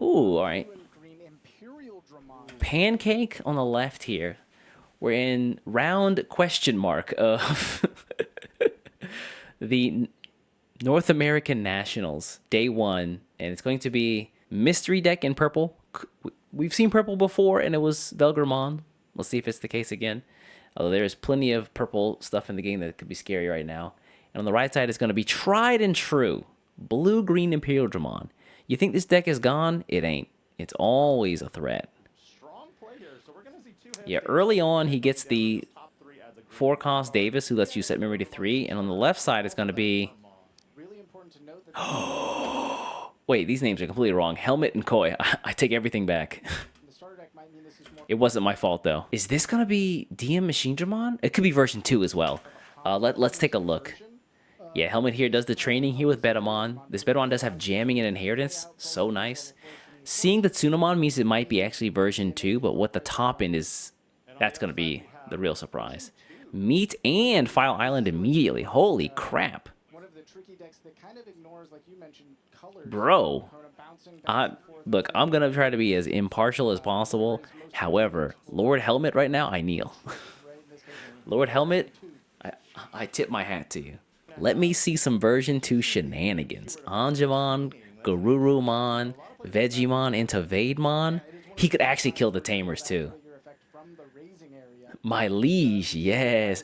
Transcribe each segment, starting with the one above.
Ooh, all right. Blue and green Imperialdramon. Pancake on the left here. We're in round question mark of the North American Nationals, day one, and it's going to be mystery deck in purple. We've seen purple before, and it was Velgramon. Let's see if it's the case again. Although there's plenty of purple stuff in the game that could be scary right now. And on the right side is going to be tried and true blue-green Imperialdramon. You think this deck is gone? It ain't. It's always a threat. Strong play here. So we're gonna see two hands. Yeah, early on he gets the 4-cost Davis, who lets you set memory to 3, and on the left side it's going to be... Really important to note that Wait, these names are completely wrong. Helmet and Koi. I take everything back. the starter deck might mean this is more. It wasn't my fault, though. Is this going to be DM Machinedramon? It could be version 2 as well. Let's take a look. Yeah, Helmet here does the training here with Betamon. This Betamon does have jamming and inheritance. So nice. Seeing the Tsunamon means it might be actually version 2, but what the top end is, that's going to be the real surprise. Meet and File Island immediately. Holy crap. One of the tricky decks that kind of ignores, like you mentioned, colors. Bro. Bouncing back I, and forth. look, I'm going to try to be as impartial as possible. However, Lord Helmet right now, I kneel. Lord Helmet, I tip my hat to you. Let me see some version 2 shenanigans. Anjumon, Garurumon, Vegemon into Vademon. He could actually kill the Tamers too. Your effect from the raising area. My liege, yes.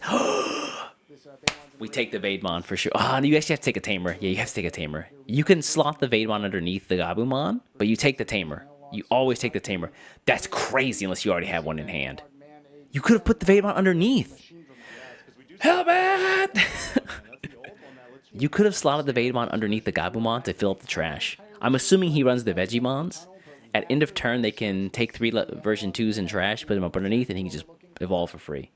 We take the Vademon for sure. Ah, you actually have to take a Tamer. Yeah, you have to take a Tamer. You can slot the Vademon underneath the Gabumon, but you take the Tamer. You always take the Tamer. That's crazy unless you already have one in hand. You could have put the Vademon underneath. Helmet! You could have slotted the Vademon underneath the Gabumon to fill up the trash. I'm assuming he runs the Vegemons. At end of turn, they can take 3 version 2s in trash, put them up underneath, and he can just evolve for free.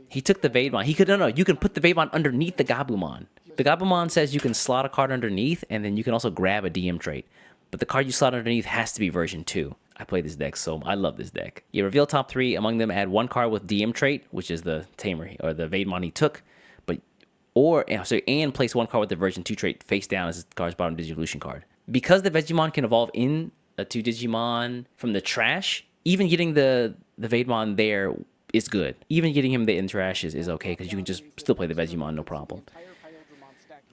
He took the Vademon. He could, no, you can put the Vademon underneath the Gabumon. The Gabumon says you can slot a card underneath, and then you can also grab a DM trait. But the card you slot underneath has to be version 2. I play this deck so I love this deck. You reveal top 3. Among them, add 1 card with DM trait, which is the Tamer or the Vademon he took. And place 1 card with the version 2 trait face down as the card's bottom Digivolution card. Because the Vegemon can evolve in a 2 Digimon from the trash, even getting the Vademon there is good. Even getting him in trash is okay because you can just still play the Vegemon, no problem.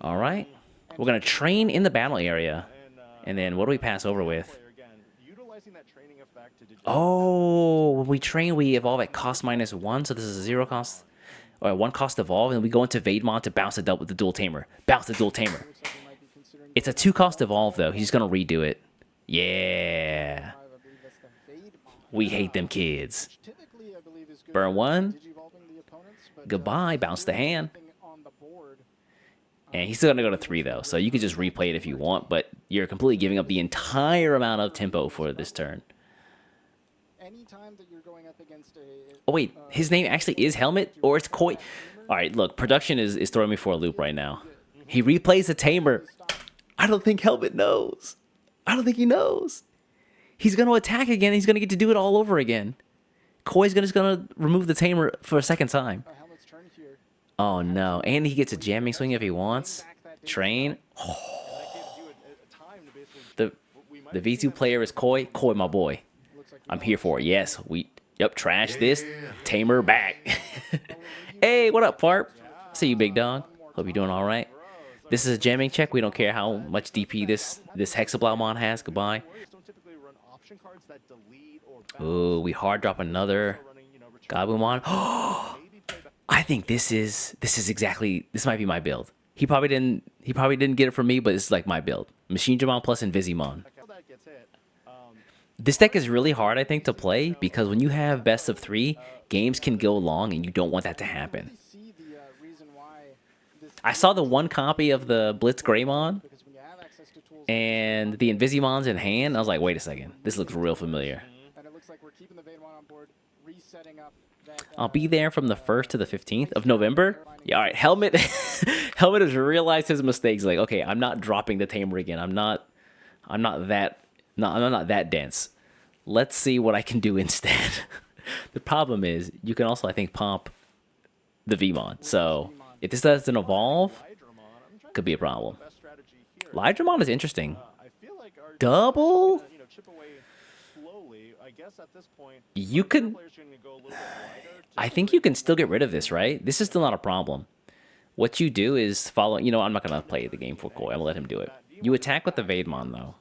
All right. We're going to train in the battle area. And then what do we pass over with? Oh, when we train, we evolve at cost -1, so this is a 0 cost. Or 1 cost evolve, and we go into Vademon to bounce the dual Tamer. Bounce the dual Tamer. It's a 2 cost evolve, though. He's going to redo it. Yeah. We hate them kids. Burn 1. Goodbye. Bounce the hand. And he's still going to go to 3, though. So you can just replay it if you want, but you're completely giving up the entire amount of tempo for this turn. Oh, wait. His name actually is Helmet? Or it's Koi? All right, look. Production is throwing me for a loop right now. He replays the Tamer. I don't think Helmet knows. I don't think he knows. He's going to attack again. He's going to get to do it all over again. Koi's just going to remove the Tamer for a second time. Oh, no. And he gets a jamming swing if he wants. Train. Oh. The V2 player is Koi. Koi, my boy. I'm here for it. Yes, Yep, trash this. Tamer back. Hey, what up, Farp? See you, big dog. Hope you're doing all right. This is a jamming check. We don't care how much DP this Hexablaumon has. Goodbye. Ooh, we hard drop another Gabumon. I think this might be my build. He probably didn't get it from me, but it's like my build. Machinedramon plus Invisimon. This deck is really hard, I think, to play because when you have best of 3, games can go long and you don't want that to happen. I saw the 1 copy of the Blitz Greymon and the Invisimon's in hand. I was like, wait a second. This looks real familiar. I'll be there from the 1st to the 15th of November. Yeah, all right. Helmet has realized his mistakes. Like, okay, I'm not dropping the Tamer again. I'm not that dense. Let's see what I can do instead. The problem is you can also, I think, pop the Vmon. So if this doesn't evolve, could be a problem. Lydramon is interesting. are double? gonna, chip away slowly. I guess at this point, You other could... players are gonna go a little bit wider just I to think break you can up still more get rid of space this, and right? This is still not a problem. What you do is follow... You know, I'm not going to play the game for Koi. I'm going to let him do it. You attack with the Vaidmon, though.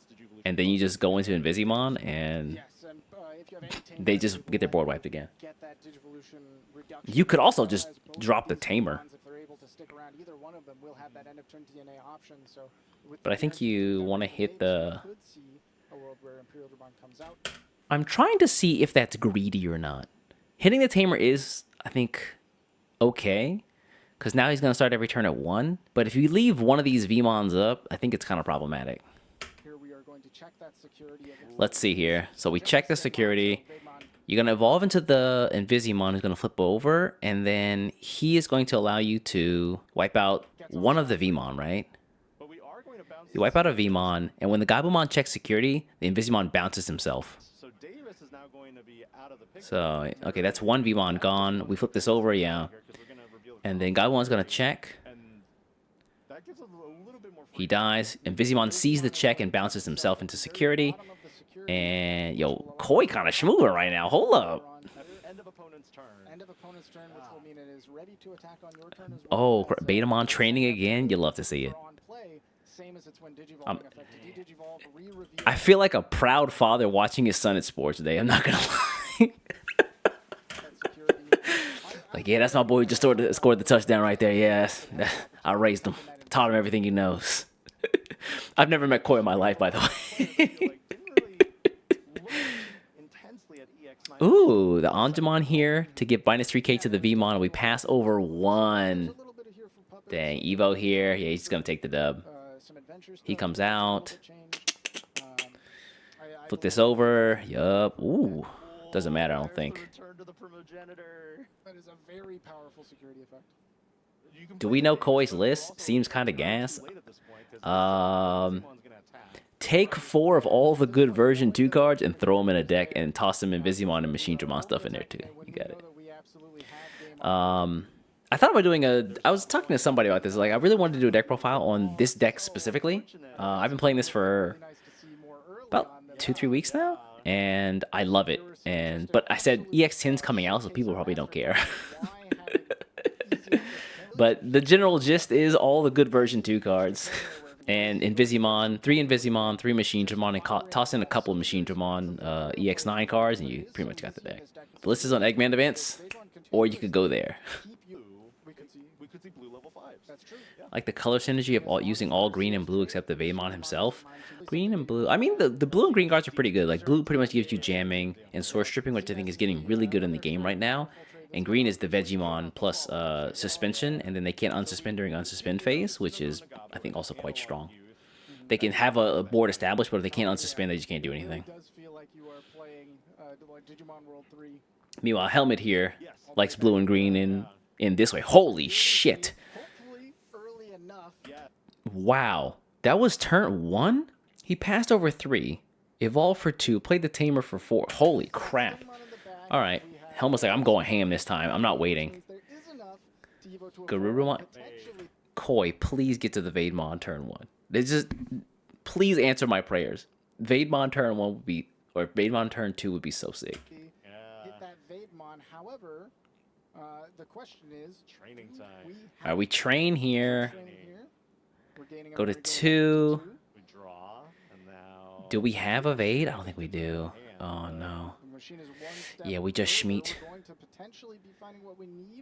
And then you just go into Invisimon, and Yes, and if you have any tamer they that's just able get their to board wiped again. get that Digivolution reduction, You could also just as both drop the these tamer. Digimons, if they're able to stick around, either one of them will have that end of turn DNA option. So with But the I think energy you coming want to out of hit the the... Vaves, you could see a world where Imperialdramon comes out. I'm trying to see if that's greedy or not. Hitting the tamer is, I think, okay. Because now he's going to start every turn at 1. But if you leave one of these Vmons up, I think it's kind of problematic. Here we are going to check that security. Let's see here. So we check the security. You're going to evolve into the Invisimon who's going to flip over. And then he is going to allow you to wipe out one of the Vmon, right? But we are going to bounce. You wipe out a Vmon. And when the Gabumon checks security, the Invisimon bounces himself. So Davis is now going to be out of the picture. So, okay, that's one Vmon gone. We flip this over, yeah. And then Gabumon's going to check. And that gives us a little bit more He dies. Invisimon sees the check and bounces himself into security. And, yo, Koi kind of schmooving right now. Hold up. end of opponent's turn. End of opponent's turn, which will mean it is ready to attack on your turn as Oh, well. Betamon training again. You love to see it. On play, same as it's when Digivolving effect to de-Digivolve, re-reveal. I feel like a proud father watching his son at sports day. I'm not going to lie. that security. Like, yeah, that's my boy who just scored the touchdown right there. Yes. I raised him. Taught him everything he knows. I've never met Koi in my life, by the way. Ooh, the Anjumon here to get minus 3k to the Vmon. We pass over 1. Dang, Evo here. Yeah, he's just going to take the dub. He comes out. Flip this over. Yup. Ooh. Doesn't matter, I don't think. That is a very powerful security effect. Do we know Koi's list? Seems kind of gas. Take 4 of all the good version 2 cards and throw them in a deck and toss them Invisimon and Machinedramon stuff in there too. You got it. I thought about doing I was talking to somebody about this. Like, I really wanted to do a deck profile on this deck specifically. I've been playing this for about 2-3 weeks now, and I love it. But I said EX10's coming out, so people probably don't care. But the general gist is all the good version 2 cards. And Invisimon, 3 Invisimon, 3 Machinedramon, and toss in a couple of Machinedramon EX9 cards, and you pretty much got the deck. The list is on Eggman events, or you could go there. We could see blue level 5s. That's true. Yeah. Like the color synergy of using all green and blue except the Vaemon himself. Green and blue. I mean, the blue and green cards are pretty good. Like, blue pretty much gives you jamming and source stripping, which I think is getting really good in the game right now. And green is the Vegemon plus suspension, and then they can't unsuspend during unsuspend phase, which is, I think, also quite strong. They can have a board established, but if they can't unsuspend, they just can't do anything. It does feel like you are playing Digimon World 3. Meanwhile, Helmet here likes blue and green in this way. Holy shit. Hopefully early enough. Wow. That was turn 1? He passed over 3, evolved for 2, played the Tamer for 4. Holy crap. All right. Helmet's like, I'm going ham this time. I'm not waiting. Garurumon. Koi, please get to the Vaidmon turn 1. Please answer my prayers. Vaidmon turn 1 would be, or Vaidmon turn 2 would be so sick. Hit that Vaidmon. However, the question is, Training time. Alright, we train here. Go to 2. We draw, and now. Do we have a Vaid? I don't think we do. Oh, no. Yeah, we just Schmeat.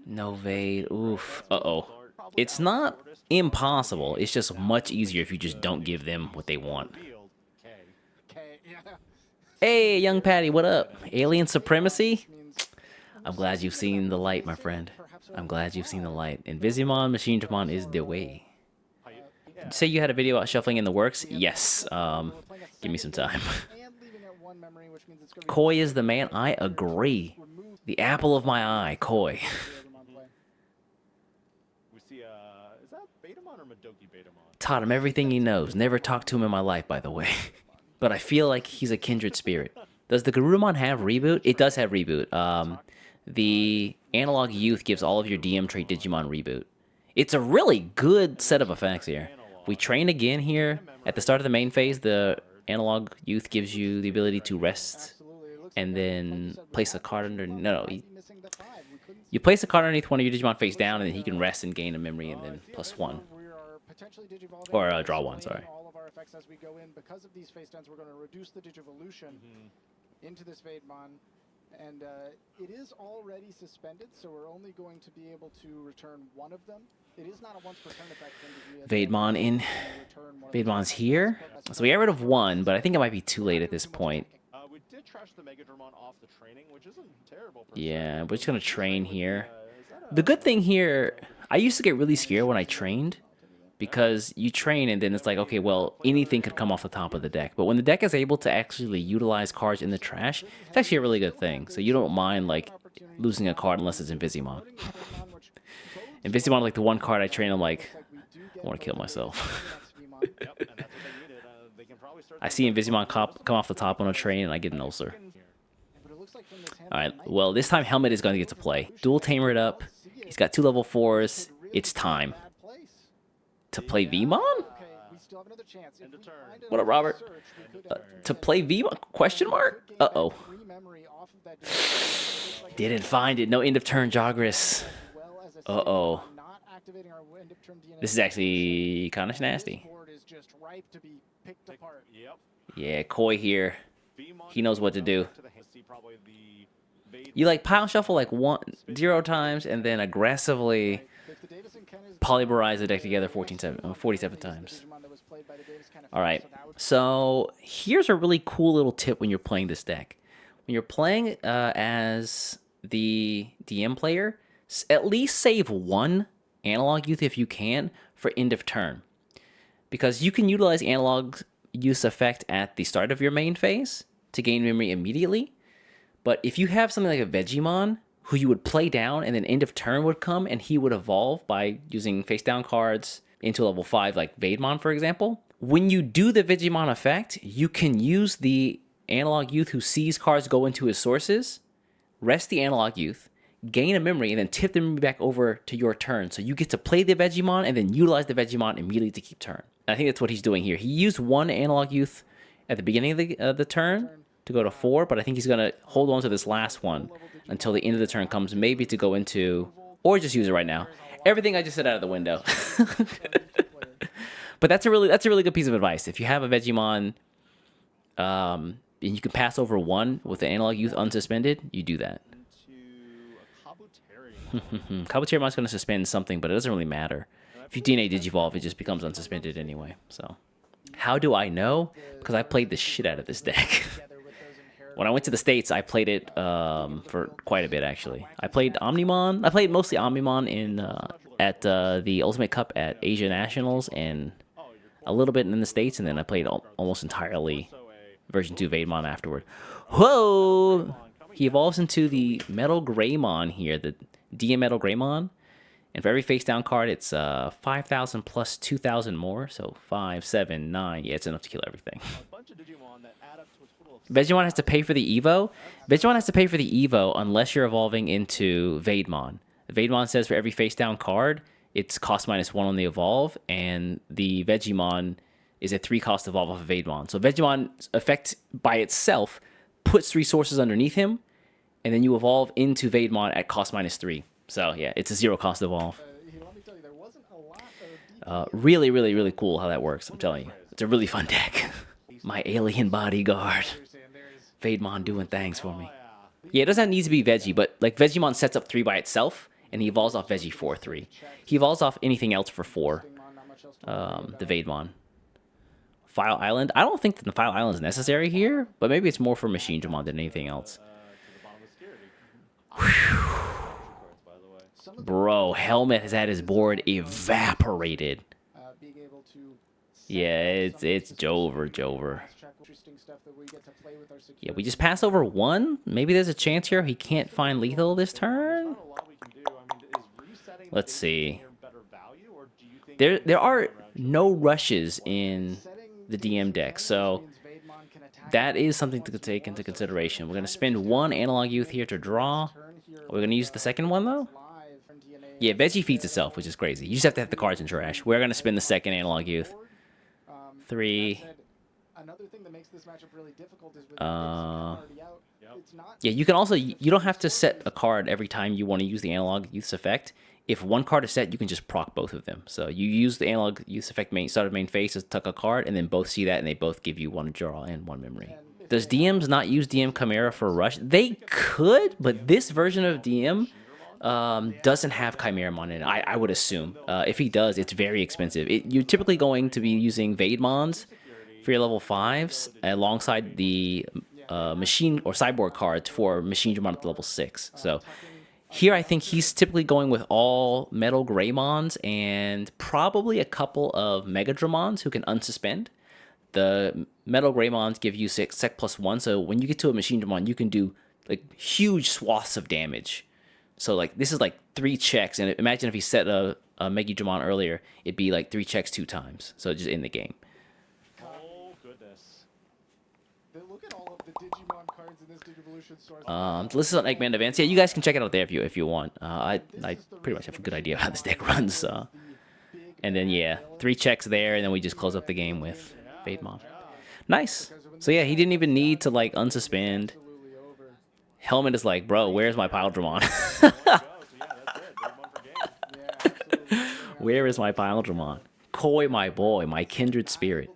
No Vaid. Oof. Uh-oh. It's not impossible. It's just much easier if you just don't give them what they want. Hey, young Patty, what up? Alien supremacy? I'm glad you've seen the light, my friend. I'm glad you've seen the light. Invisimon, Machinedramon is the way. Say you had a video about shuffling in the works? Yes. Give me some time. Koi is the man. I agree. The apple of my eye, Koi. We see, is that Betamon or Madoki Betamon? Taught him everything he knows. Never talked to him in my life, by the way. But I feel like he's a kindred spirit. Does the Garurumon have reboot? It does have reboot. The Analog Youth gives all of your DM trait Digimon reboot. It's a really good set of effects here. We train again here. At the start of the main phase, the Analog Youth gives you the ability to rest Absolutely. It looks and like then place a card under. No, might be missing the 5. We couldn't you place a card underneath one of your Digimon face down, and then he can rest and gain a memory, and then +1 we are potentially digivolving or and draw 1. displaying Sorry. all of our effects as we go in. Because of these face downs, we're going to reduce the digivolution into this Vademon. And it is already suspended, so we're only going to be able to return one of them. It is not a once per turn effect. Vademon in. Vademon's here. So we got rid of 1, but I think it might be too late at this point. We did trash the Megadramon off the training, which isn't terrible. Yeah, we're just gonna train here. The good thing here, I used to get really scared when I trained, because you train and then it's like, okay, well, anything could come off the top of the deck. But when the deck is able to actually utilize cards in the trash, it's actually a really good thing. So you don't mind, like, losing a card unless it's Invisimon. Invisimon, like, the one card I train, I'm like, I want to kill myself. I see Invisimon come off the top on a train and I get an ulcer. Alright, well, this time Helmet is going to get to play. Dual Tamer it up. He's got 2 level 4s. It's time. To play Vmon? What up, Robert? To play Vmon? Question mark? Uh-oh. Didn't find it. No end of turn Jogris. Uh-oh. This is actually kind of nasty. Yeah, Koi here. He knows what to do. You like pile shuffle like 0 times and then aggressively polymerize the deck together 47 times. Alright, so here's a really cool little tip when you're playing this deck. When you're playing as the DM player, at least save 1 Analog Youth if you can for end of turn. Because you can utilize Analog Youth's effect at the start of your main phase to gain memory immediately. But if you have something like a Vegemon, who you would play down and then end of turn would come and he would evolve by using face down cards into level 5 like Vademon, for example. When you do the Vegemon effect, you can use the Analog Youth who sees cards go into his sources, rest the Analog Youth, gain a memory, and then tip the memory back over to your turn. So you get to play the Vegemon and then utilize the Vegemon immediately to keep turn. I think that's what he's doing here. He used 1 Analog Youth at the beginning of the turn to go to 4, but I think he's going to hold on to this last one until the end of the turn comes, maybe to go into, or just use it right now. Everything I just said out of the window. But that's a really good piece of advice. If you have a Vegemon, and you can pass over 1 with the Analog Youth unsuspended, you do that. Kabuterimon going to suspend something, but it doesn't really matter. If you DNA Digivolve, it just becomes unsuspended anyway. So, how do I know? Because I played the shit out of this deck. When I went to the States, I played it for quite a bit, actually. I played Omnimon. I played mostly Omnimon at the Ultimate Cup at Asia Nationals and a little bit in the States, and then I played almost entirely version 2 Vademon afterward. Whoa! He evolves into the Metal Greymon here, the DM Metal Greymon. And for every face down card, it's 5,000 plus 2,000 more. So 5, 7, 9. Yeah, it's enough to kill everything. Vegemon has to pay for the Evo. Vegemon has to pay for the Evo unless you're evolving into Vademon. Vademon says for every face down card, it's cost -1 on the evolve, and the Vegemon is a 3 cost evolve off of Vademon. So Vegemon's effect by itself puts resources underneath him, and then you evolve into Vademon at cost -3. So yeah, it's a 0 cost evolve. Really, really, really cool how that works. I'm telling you, it's a really fun deck. My alien bodyguard, Vademon doing things for me. Yeah, it doesn't need to be Veggie, but like Vegemon sets up 3 by itself, and he evolves off Veggie for 3. He evolves off anything else for 4. The Vademon. File Island. I don't think that the File Island is necessary here, but maybe it's more for Machinedramon than anything else. Bro, Helmet has had his board evaporated. Yeah, it's Jover. Yeah, we just pass over 1. Maybe there's a chance here he can't find lethal this turn. Let's see. There are no rushes in the DM deck, so that is something to take into consideration. We're going to spend 1 Analog Youth here to draw. We're going to use the second one, though. Yeah, Veggie feeds itself, which is crazy. You just have to have the cards in trash. We're going to spend the second Analog Youth. 3. Another thing that makes this matchup really difficult is with the already out. It's not. Yeah, you can also, you don't have to set a card every time you want to use the analog use effect. If one card is set, you can just proc both of them. So you use the analog use effect start of main phase to tuck a card, and then both see that, and they both give you 1 draw and 1 memory. Does DMs not use DM Chimera for rush? They could, but this version of DM doesn't have Chimeramon in it, I would assume. If he does, it's very expensive. You're typically going to be using Vademons for your level 5s alongside the machine or cyborg cards for Machinedramon at level 6. So here I think he's typically going with all Metal Greymons and probably a couple of Megadramons who can unsuspend. The Metal Greymons give you sec +1, so when you get to a Machinedramon, you can do like huge swaths of damage. So like this is like 3 checks, and imagine if he set a Megidramon earlier, it'd be like 3 checks 2 times. So just in the game. Oh goodness. Look at all of the Digimon cards in this Digivolution source. This is on Eggman Advance. Yeah, you guys can check it out there if you want. I pretty much have a good idea of how this deck runs. And then yeah, 3 checks there, and then we just close up the game with Vademon. Nice. So yeah, he didn't even need to like unsuspend. Helmet is like, bro, where's my Imperialdramon? Where is my Imperialdramon? Koi, my boy, my kindred spirit,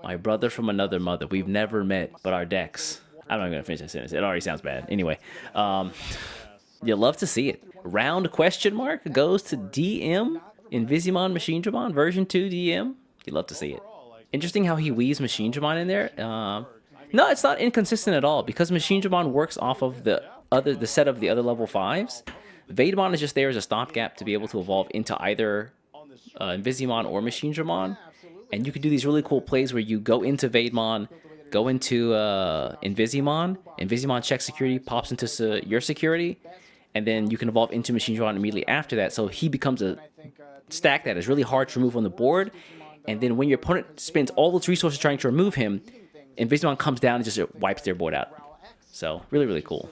my brother from another mother. We've never met, but our decks. I'm not gonna finish that sentence. It already sounds bad. Anyway, you'll love to see it. Round question mark goes to DM Invisimon Machinedramon version 2 DM. You'd love to see it. Interesting how he weaves Machinedramon in there. No, it's not inconsistent at all because Machinedramon works off of the set of the other level 5s. Vademon is just there as a stopgap to be able to evolve into either Invisimon or Machinedramon. And you can do these really cool plays where you go into Vademon, go into Invisimon, Invisimon checks security, pops into your security, and then you can evolve into Machinedramon immediately after that. So he becomes a stack that is really hard to remove on the board. And then when your opponent spends all those resources trying to remove him, Invisimon comes down and just wipes their board out. So really, really cool.